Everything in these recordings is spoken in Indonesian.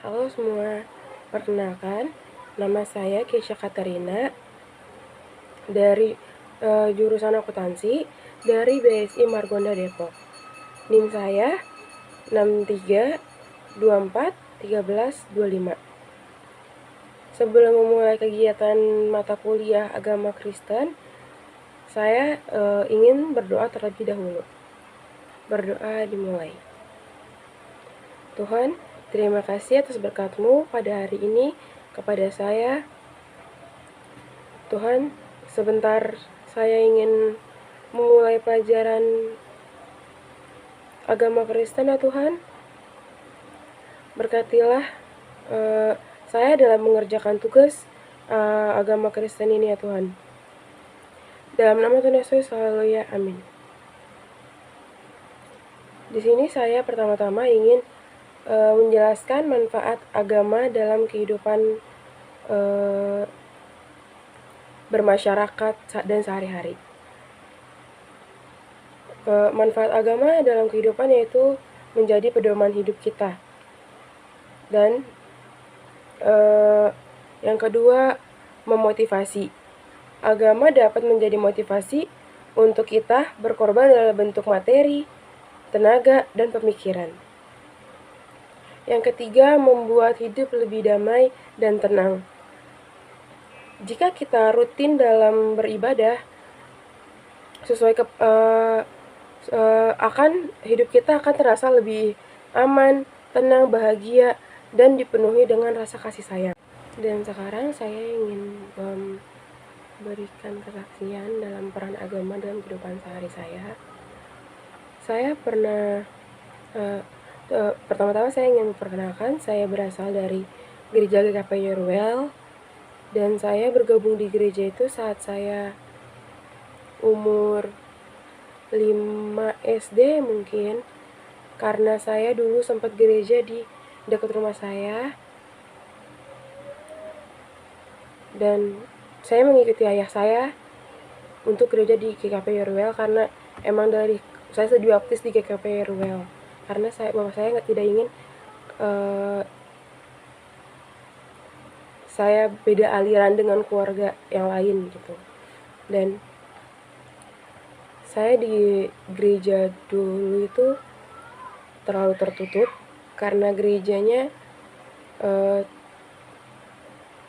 Halo semua, perkenalkan, nama saya Keisha Katarina dari jurusan akuntansi dari BSI Margonda Depok. NIM saya 63241325. Sebelum memulai kegiatan mata kuliah agama Kristen, saya ingin berdoa terlebih dahulu. Berdoa dimulai. Tuhan, terima kasih atas berkat-Mu pada hari ini kepada saya. Tuhan, sebentar saya ingin memulai pelajaran agama Kristen ya Tuhan. Berkatilah saya dalam mengerjakan tugas agama Kristen ini ya Tuhan. Dalam nama Tuhan Yesus, haleluya, amin. Di sini saya pertama-tama ingin menjelaskan manfaat agama dalam kehidupan bermasyarakat dan sehari-hari. Manfaat agama dalam kehidupan yaitu menjadi pedoman hidup kita. Dan yang kedua, memotivasi. Agama dapat menjadi motivasi untuk kita berkorban dalam bentuk materi, tenaga, dan pemikiran. Yang ketiga, membuat hidup lebih damai dan tenang. Jika kita rutin dalam beribadah, hidup kita akan terasa lebih aman, tenang, bahagia, dan dipenuhi dengan rasa kasih sayang. Dan sekarang saya ingin memberikan kesaksian dalam peran agama dalam kehidupan sehari saya. Saya pernah pertama-tama saya ingin memperkenalkan, saya berasal dari gereja GKP Yeruel, dan saya bergabung di gereja itu saat saya umur 5 SD mungkin, karena saya dulu sempat gereja di dekat rumah saya, dan saya mengikuti ayah saya untuk gereja di GKP Yeruel karena emang dari saya dibaptis di GKP Yeruel karena bapak saya tidak ingin saya beda aliran dengan keluarga yang lain gitu. Dan saya di gereja dulu itu terlalu tertutup karena gerejanya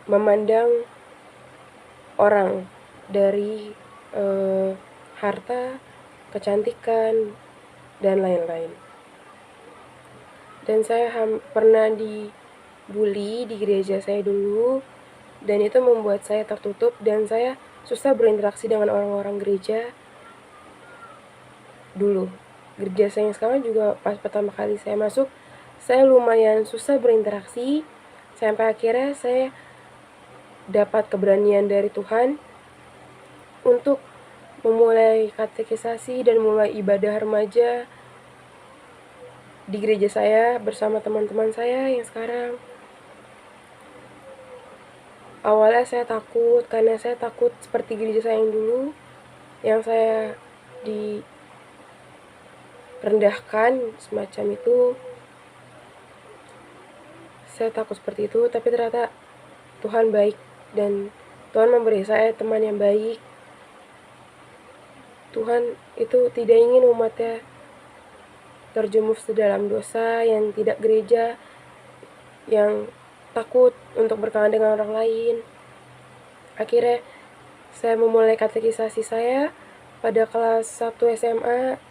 memandang orang dari harta, kecantikan, dan lain-lain. Dan saya pernah dibully di gereja saya dulu, dan itu membuat saya tertutup dan saya susah berinteraksi dengan orang-orang gereja dulu. Gereja saya yang sekarang juga pas pertama kali saya masuk, saya lumayan susah berinteraksi, sampai akhirnya saya dapat keberanian dari Tuhan untuk memulai katekisasi dan mulai ibadah remaja di gereja saya bersama teman-teman saya yang sekarang. Awalnya saya takut karena saya takut seperti gereja saya yang dulu, yang saya direndahkan semacam itu. Saya takut seperti itu, tapi ternyata Tuhan baik dan Tuhan memberi saya teman yang baik. Tuhan itu tidak ingin umatnya terjerumus ke dalam dosa, yang tidak gereja, yang takut untuk berkawan dengan orang lain. Akhirnya saya memulai katekisasi saya pada kelas 1 SMA,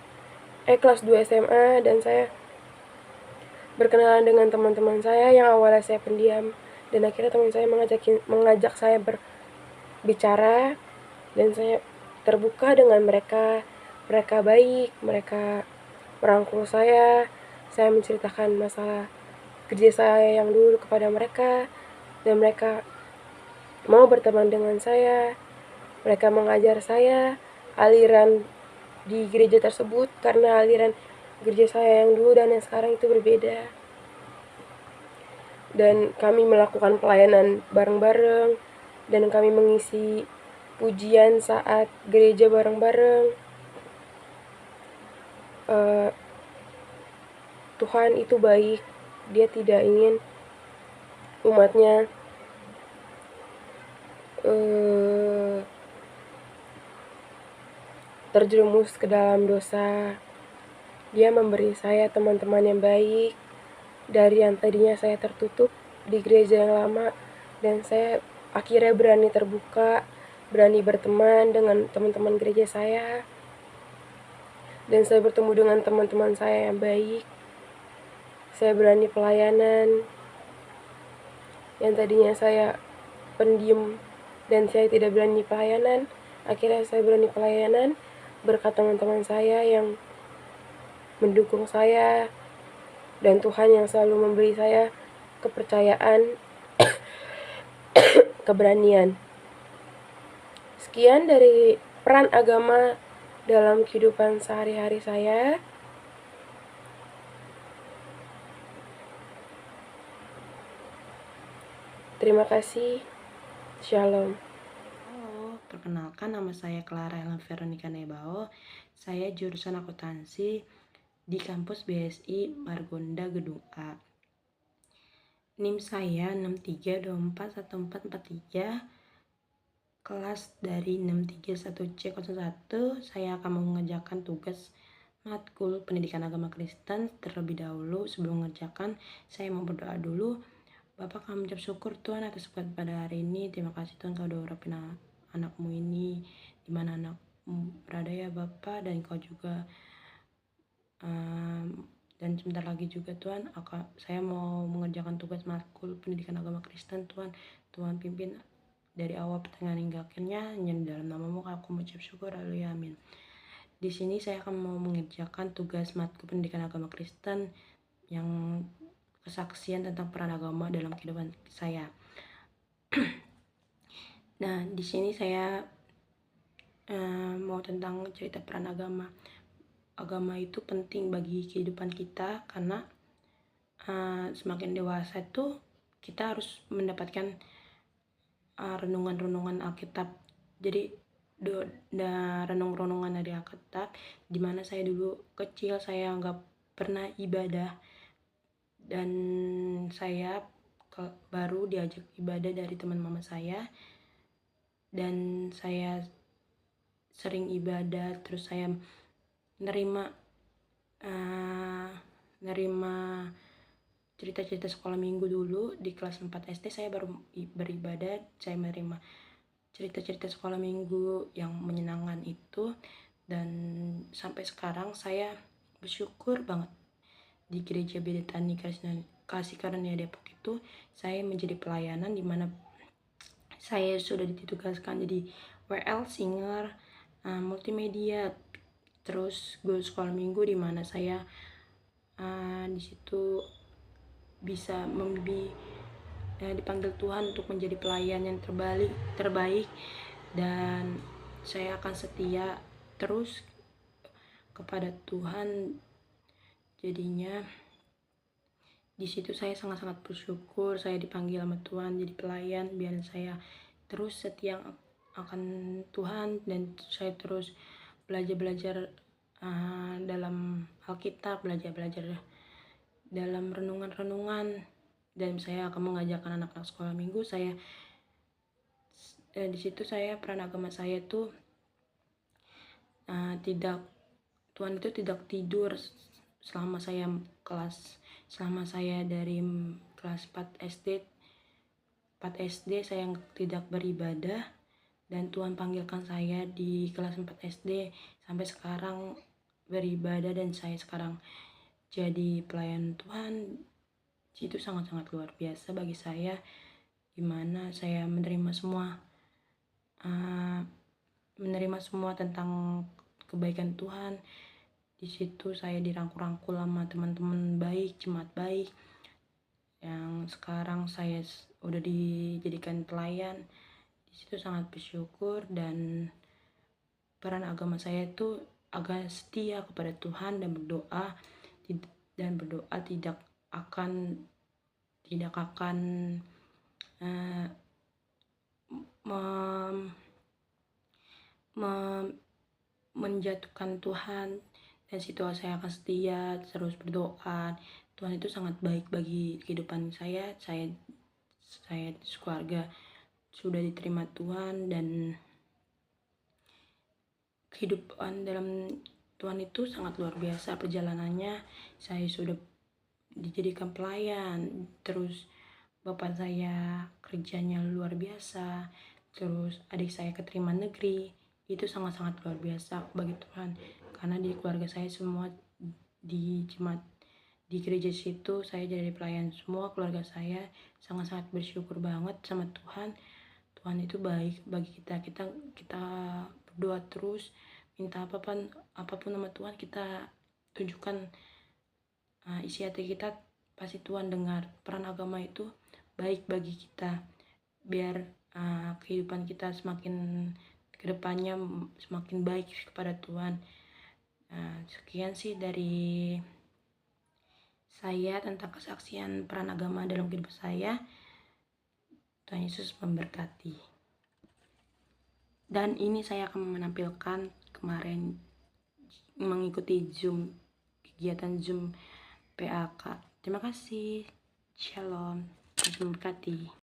kelas 2 SMA, dan saya berkenalan dengan teman-teman saya yang awalnya saya pendiam, dan akhirnya teman saya mengajak saya berbicara, dan saya terbuka dengan mereka. Mereka baik, mereka merangkul saya menceritakan masalah gereja saya yang dulu kepada mereka, dan mereka mau berteman dengan saya. Mereka mengajar saya aliran di gereja tersebut karena aliran gereja saya yang dulu dan yang sekarang itu berbeda. Dan kami melakukan pelayanan bareng-bareng, dan kami mengisi pujian saat gereja bareng-bareng. Tuhan itu baik, Dia tidak ingin umatnya terjerumus ke dalam dosa. Dia memberi saya teman-teman yang baik, dari yang tadinya saya tertutup di gereja yang lama, dan saya akhirnya berani terbuka, berani berteman dengan teman-teman gereja saya, dan saya bertemu dengan teman-teman saya yang baik. Saya berani pelayanan, yang tadinya saya pendiam dan saya tidak berani pelayanan, akhirnya saya berani pelayanan berkat teman-teman saya yang mendukung saya, dan Tuhan yang selalu memberi saya kepercayaan, keberanian. Sekian dari peran agama dalam kehidupan sehari-hari saya. Terima kasih. Shalom. Halo, perkenalkan nama saya Clara Ellen Veronica Nebao. Saya jurusan akuntansi di kampus BSI Margonda Gedung A. NIM saya 63241443, kelas dari 631C01. Saya akan mengerjakan tugas matkul pendidikan agama Kristen. Terlebih dahulu sebelum mengerjakan, saya mau berdoa dulu. Bapak, kami mengucap syukur Tuhan atas berkat pada hari ini. Terima kasih Tuhan, Kau udah urapin anakmu ini, dimana anakmu berada ya Bapak, dan Kau juga dan sebentar lagi juga Tuhan, saya mau mengerjakan tugas matkul pendidikan agama Kristen. Tuhan pimpin dari awal pertengahan hingga akhirnya, hanya di dalam namamu aku mengucap syukur, haleluya, amin. Di sini saya akan mau mengerjakan tugas matkul pendidikan agama Kristen yang kesaksian tentang peran agama dalam kehidupan saya. Nah, di sini saya mau tentang cerita peran agama. Agama itu penting bagi kehidupan kita karena semakin dewasa itu kita harus mendapatkan renungan-renungan Alkitab. Jadi renungan dari Alkitab, dimana saya dulu kecil saya nggak pernah ibadah, dan saya baru diajak ibadah dari teman mama saya, dan saya sering ibadah. Terus saya nerima cerita-cerita sekolah minggu dulu di kelas 4 SD. Saya baru beribadah, saya menerima cerita-cerita sekolah minggu yang menyenangkan itu, dan sampai sekarang saya bersyukur banget di gereja Bethany Kasih Karunia Depok itu saya menjadi pelayanan, dimana saya sudah ditugaskan jadi WL, singer, multimedia, terus guru sekolah minggu, dimana saya di situ bisa dipanggil Tuhan untuk menjadi pelayan yang terbaik, dan saya akan setia terus kepada Tuhan. Jadinya di situ saya sangat-sangat bersyukur saya dipanggil sama Tuhan jadi pelayan, biar saya terus setia akan Tuhan, dan saya terus belajar dalam Alkitab, belajar dalam renungan, dan saya akan mengajarkan anak-anak sekolah minggu saya. Di situ saya peran agama saya tuh Tuhan itu tidak tidur selama saya dari kelas 4 SD saya tidak beribadah, dan Tuhan panggilkan saya di kelas 4 SD sampai sekarang beribadah, dan saya sekarang jadi pelayan Tuhan. Itu sangat-sangat luar biasa bagi saya, dimana saya menerima semua tentang kebaikan Tuhan. Di situ saya dirangkul-rangkul sama teman-teman baik, jemaat baik, yang sekarang saya udah dijadikan pelayan. Di situ sangat bersyukur, dan peran agama saya itu agak setia kepada Tuhan dan berdoa tidak akan menjatuhkan Tuhan, dan situ saya akan setia terus berdoa. Tuhan itu sangat baik bagi kehidupan saya keluarga sudah diterima Tuhan, dan kehidupan dalam Tuhan itu sangat luar biasa perjalanannya. Saya sudah dijadikan pelayan, terus bapak saya kerjanya luar biasa, terus adik saya keterima negeri. Itu sangat-sangat luar biasa bagi Tuhan, karena di keluarga saya semua di jemaat di gereja situ saya jadi pelayan semua. Keluarga saya sangat-sangat bersyukur banget sama Tuhan. Tuhan itu baik bagi kita berdoa terus, minta apapun nama Tuhan, kita tunjukkan isi hati kita, pasti Tuhan dengar. Peran agama itu baik bagi kita, biar kehidupan kita semakin kedepannya semakin baik kepada Tuhan. Sekian sih dari saya tentang kesaksian peran agama dalam kehidupan saya. Tuhan Yesus memberkati. Dan ini saya akan menampilkan kemarin mengikuti kegiatan Zoom PAK. Terima kasih. Shalom. Tuhan memberkati.